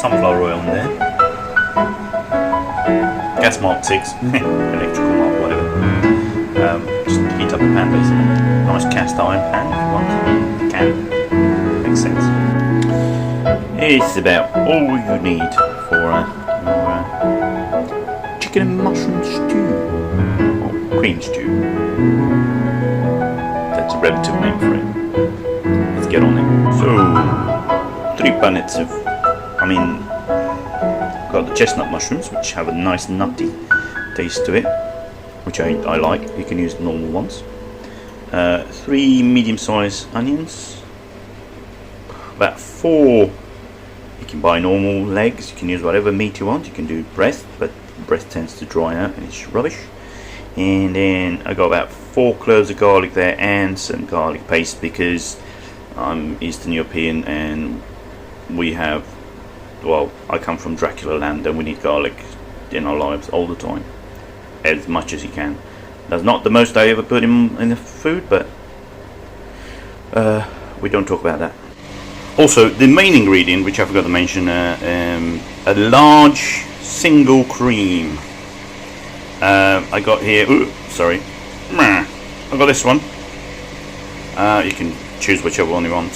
sunflower oil in there. Gas mark 6, electrical mark whatever. Just heat up the pan basically. Nice cast iron pan if you want. Can. Makes sense. It's about all you need for your chicken and mushroom stew. Or cream stew. That's a relative name for it. Let's get on it. So, 3 punnets of, got the chestnut mushrooms, which have a nice nutty taste to it, which I like. You can use normal ones. 3 medium-sized onions. About 4. You can buy normal legs. You can use whatever meat you want. You can do breast, but breast tends to dry out and it's rubbish. And then I got about 4 cloves of garlic there and some garlic paste because I'm Eastern European and we have, well, I come from Dracula land and we need garlic in our lives all the time, as much as you can. That's not the most I ever put in the food, but we don't talk about that. Also, the main ingredient, which I forgot to mention, a large single cream. I got here, sorry, I got this one. You can choose whichever one you want.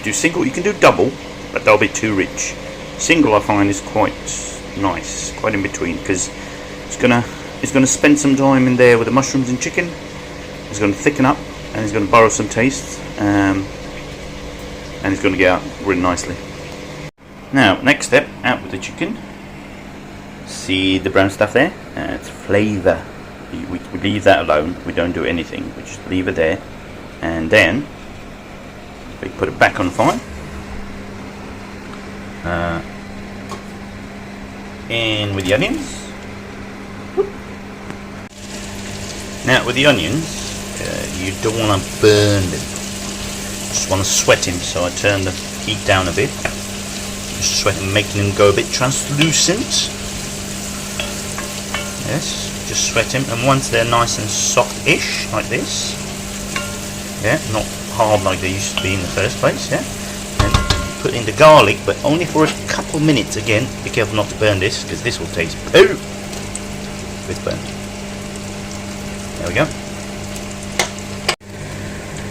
Do single, you can do double, but that'll be too rich. Single I find is quite nice, quite in between, because it's gonna spend some time in there with the mushrooms and chicken. It's gonna thicken up and it's gonna borrow some taste, and it's gonna get out really nicely. Now, next step, out with the chicken. See the brown stuff there? It's flavour. We leave that alone. We don't do anything. We just leave it there, and then we put it back on fire. In with the onions. Now with the onions, you don't want to burn them. Just want to sweat him. So I turn the heat down a bit. Just sweat him, making him go a bit translucent. Yes, just sweat him, and once they're nice and soft-ish like this, yeah, not hard like they used to be in the first place, yeah. And put in the garlic, but only for a couple minutes. Again, be careful not to burn this, because this will taste poo with burn. There we go.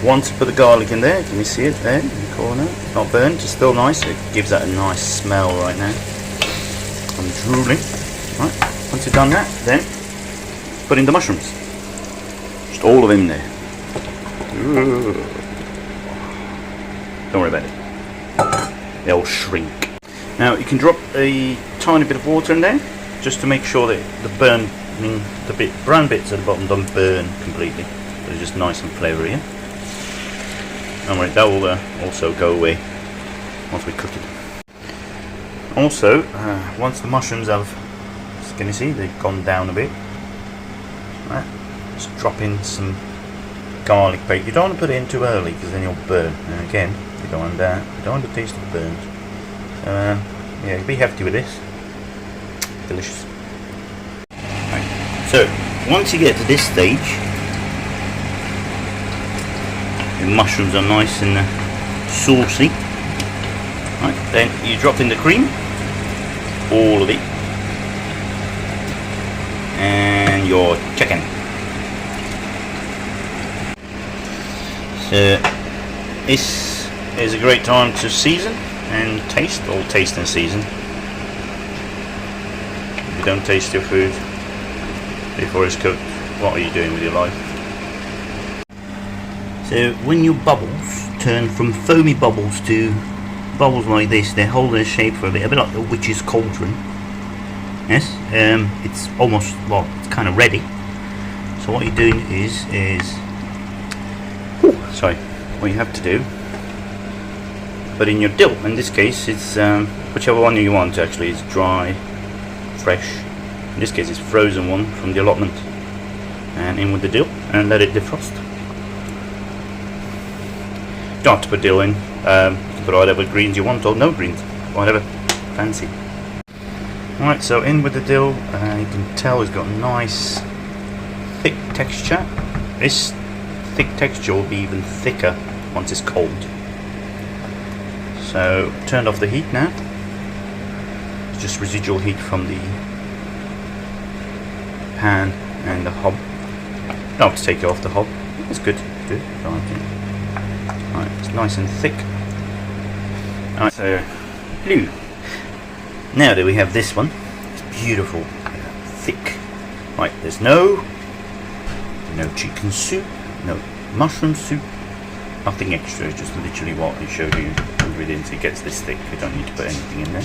Once you put the garlic in there, can you see it there in the corner? It's not burnt, it's still nice. It gives that a nice smell right now. I'm drooling. Right. Once you've done that, then put in the mushrooms. Just all of them there. Ooh. Don't worry about it. They'll shrink. Now you can drop a tiny bit of water in there, just to make sure that the brown bits at the bottom don't burn completely. They're just nice and flavoury. Yeah? Don't worry, that will also go away once we cook it. Also, once the mushrooms have, can you see, they've gone down a bit. Right. Just drop in some garlic paste. You don't want to put it in too early because then you'll burn. And again, you don't want that. You don't want the taste of burnt. Yeah, be hefty with this. Delicious. Right. So once you get to this stage, the mushrooms are nice and saucy. Right. Then you drop in the cream, all of it. And your chicken. So this is a great time to season and taste, or taste and season. If you don't taste your food before it's cooked, what are you doing with your life? So when your bubbles turn from foamy bubbles to bubbles like this, they hold their shape for a bit like the witch's cauldron. Yes, it's almost, well, it's kind of ready. So what you're doing is what you have to do, put in your dill. In this case, it's whichever one you want. Actually, it's dry, fresh. In this case, it's frozen one from the allotment, and in with the dill and let it defrost. You don't have to put dill in. You can put whatever greens you want, or no greens, whatever fancy. Alright, so in with the dill. You can tell it's got a nice thick texture. This thick texture will be even thicker once it's cold. So turned off the heat now. It's just residual heat from the pan and the hob. Don't have to take it off the hob. It's good. Good. Right, it's nice and thick. Alright, so blue. Now that we have this one, it's beautiful, thick. Right, there's no chicken soup, no mushroom soup, nothing extra. It's just literally what I showed you ingredients. It gets this thick. You don't need to put anything in there.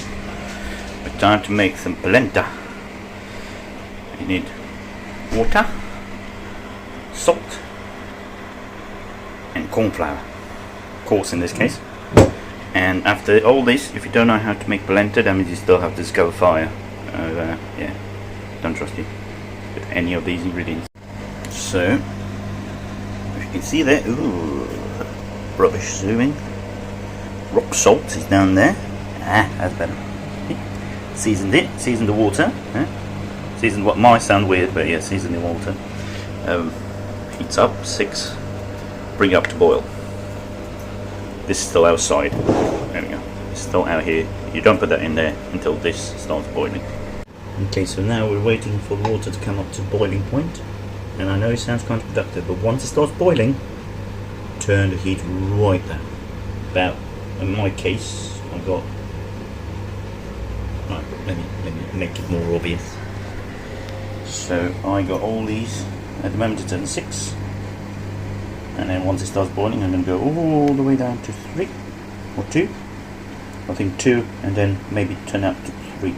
But time to make some polenta. You need water, salt, and corn flour. Coarse in this case. And after all this, if you don't know how to make polenta, that means you still have to discover fire. Yeah, don't trust you with any of these ingredients. So, as you can see there, ooh, rubbish zooming. Rock salt is down there. Ah, that's better. Seasoned it, seasoned the water. Seasoned what might sound weird, but yeah, seasoned the water. Heats up, 6. Bring it up to boil. This is still outside. There we go. It's still out here. You don't put that in there until this starts boiling. Okay, so now we're waiting for the water to come up to boiling point. And I know it sounds counterproductive, but once it starts boiling, turn the heat right down. About, in my case, I've got. Right, let me make it more obvious. So I got all these. At the moment it's at 6. And then once it starts boiling, I'm going to go all the way down to 3 or 2. I think 2, and then maybe turn up to 3.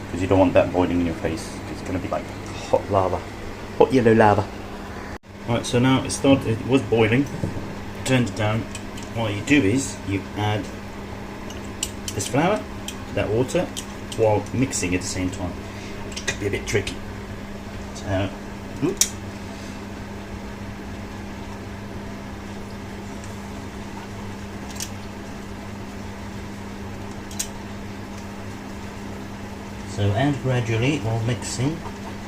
Because you don't want that boiling in your face. It's going to be like hot lava, hot yellow lava. Right, so now it was boiling. Turned it down. What you do is you add this flour to that water while mixing at the same time. Could be a bit tricky. So, oops. So add gradually while mixing.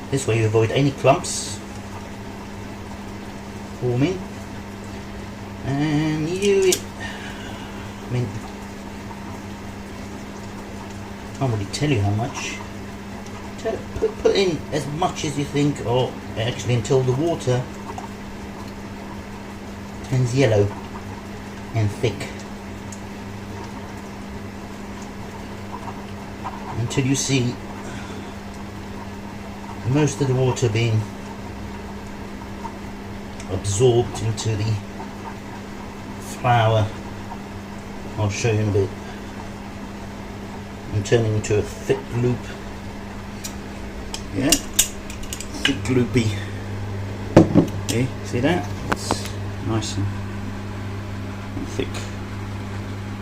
This way you avoid any clumps forming. And I mean, I can't really tell you how much. Put in as much as you think, or actually until the water turns yellow and thick. Until you see most of the water being absorbed into the flour. I'll show you in a bit. And turning into a thick gloop. Yeah, thick gloopy. Okay, see that? It's nice and thick.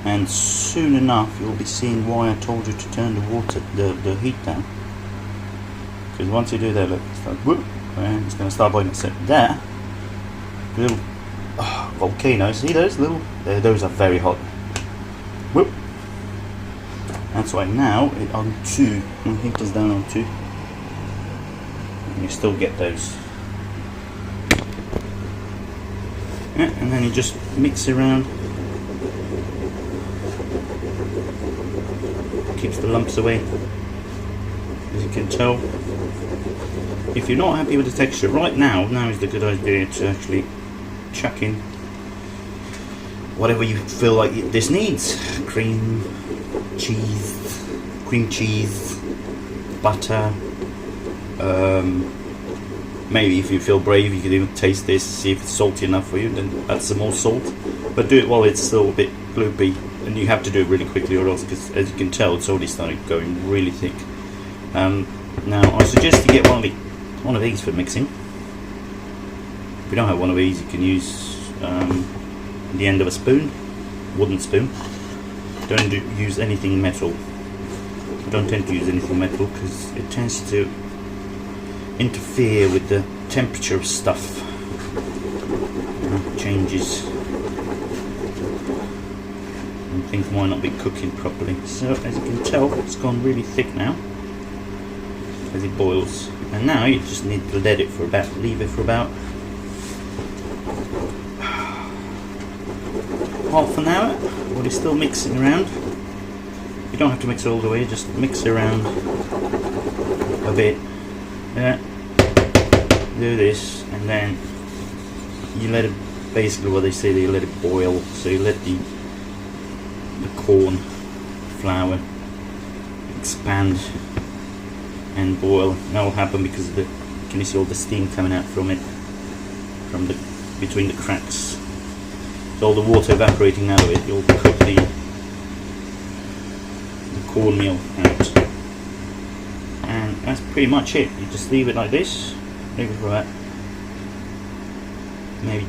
And soon enough you'll be seeing why I told you to turn the heat down. Because once you do that, look, it's like whoop, and it's going to start boiling. So there, little volcanoes. See those little? Those are very hot. Whoop. That's why now on 2. The heat is down on 2. And you still get those. Yeah, and then you just mix around. Keeps the lumps away, as you can tell. If you're not happy with the texture right now is the good idea to actually chuck in whatever you feel like this needs. Cream cheese, butter. Maybe if you feel brave, you can even taste this, see if it's salty enough for you, then add some more salt. But do it while it's still a bit gloopy. And you have to do it really quickly, or else, because as you can tell, it's already started going really thick. Now, I suggest you get one of these for mixing. If you don't have one of these, you can use the end of a spoon, wooden spoon. Don't use anything metal. I don't tend to use anything metal because it tends to interfere with the temperature of stuff. Changes. Things might not be cooking properly. So as you can tell, it's gone really thick now as it boils. And now you just need to leave it for about half an hour while you're still mixing around. You don't have to mix it all the way, just mix it around a bit. Yeah. Do this, and then you let it, basically what they say, you let it boil. So you let the corn flour expand and boil. That will happen because of the, can you see all the steam coming out from it, from the between the cracks. So all the water evaporating out of it, you'll cook the cornmeal out. And that's pretty much it. You just leave it like this, leave it for about maybe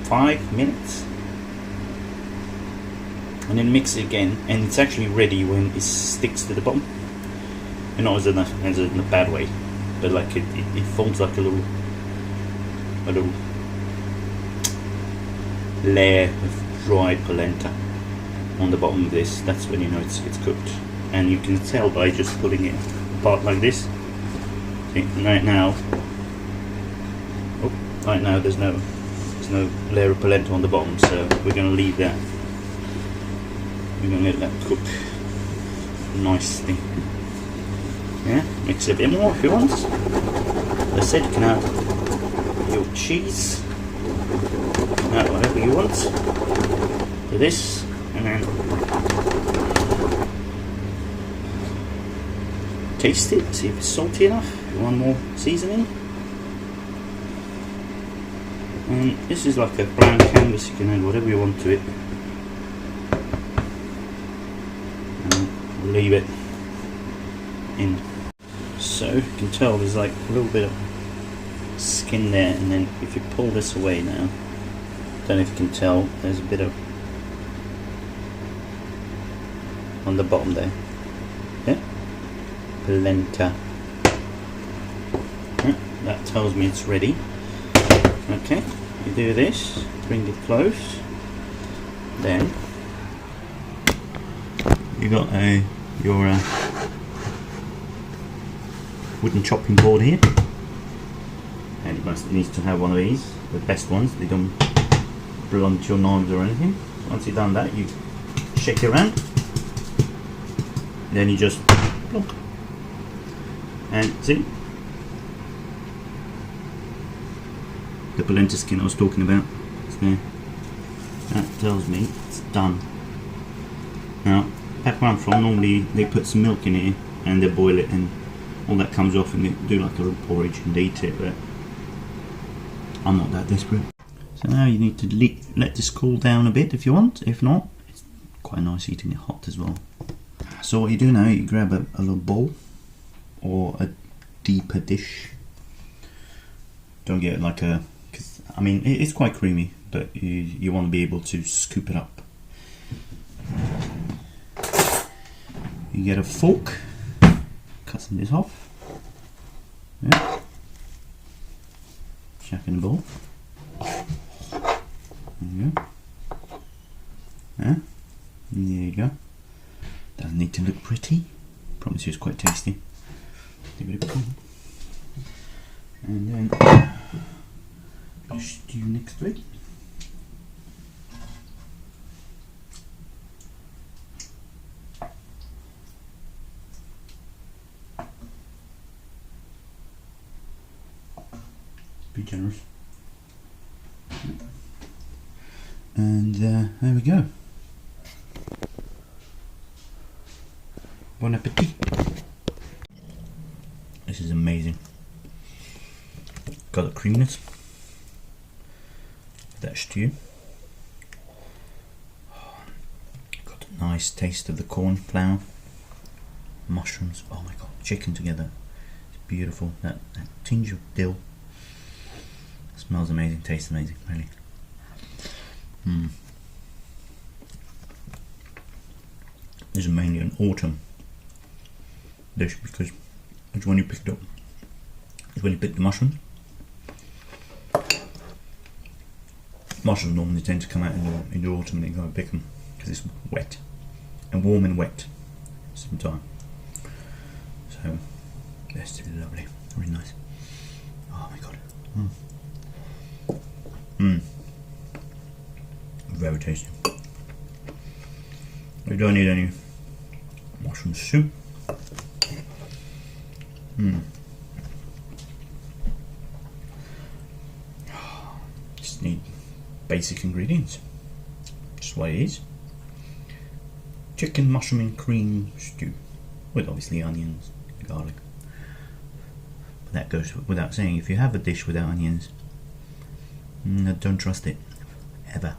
5 minutes, and then mix it again, and it's actually ready when it sticks to the bottom. And not as in a bad way, but like it forms like a little layer of dried polenta on the bottom of this. That's when you know it's cooked, and you can tell by just pulling it apart like this. See, right now there's no layer of polenta on the bottom, so we're going to leave that. We're going to let that cook nicely. Yeah, mix it a bit more if you want. As I said, you can have your cheese, whatever you want. Do this, and then taste it, see if it's salty enough. If you want more seasoning. And this is like a blank canvas, you can add whatever you want to it. And leave it in. So you can tell there's like a little bit of skin there, and then if you pull this away now, don't know if you can tell, there's a bit of on the bottom there. Yeah, polenta. Yeah, that tells me it's ready. Okay, you do this, bring it close, then you got your wooden chopping board here, and it needs to have one of these, the best ones. They don't blunt your knives or anything. Once you've done that, you shake it around, then you just plonk, and see the polenta skin I was talking about. It's there. That tells me it's done. Now, back where I'm from, normally they put some milk in it and they boil it, and all that comes off, and they do like a little porridge and they eat it, but I'm not that desperate. So now you need to let this cool down a bit if you want. If not, it's quite nice eating it hot as well. So what you do now, you grab a little bowl or a deeper dish. Don't get like a, cause, I mean it's quite creamy, but you want to be able to scoop it up. You get a fork, cut some of this off. Yeah. Chuck in the bowl. There you go. Yeah. There you go. Doesn't need to look pretty. Promise you it's quite tasty. Give it a pull. And then just stew next to it. Be generous. And there we go. Bon appetit. This is amazing. Got the creaminess. That stew. Got a nice taste of the corn flour. Mushrooms. Oh my god, chicken together. It's beautiful. That tinge of dill. Smells amazing, tastes amazing, really. This is mainly an autumn dish because it's when you pick it up. It's when you pick the mushrooms. Mushrooms normally tend to come out in the autumn, and you go and pick them because it's wet and warm and wet sometimes. So that's really lovely, really nice. Oh my god. Very tasty. We don't need any mushroom soup. Just need basic ingredients. Just what it is. Chicken, mushroom and cream stew. With obviously onions, garlic. But that goes without saying, if you have a dish without onions, don't trust it. Ever.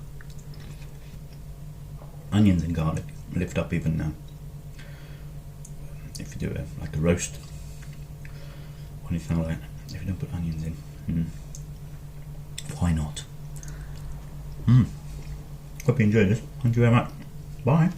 Onions and garlic lift up even now. If you do like a roast or anything like that, if you don't put onions in, why not? Hope you enjoyed this. Thank you very much. Bye.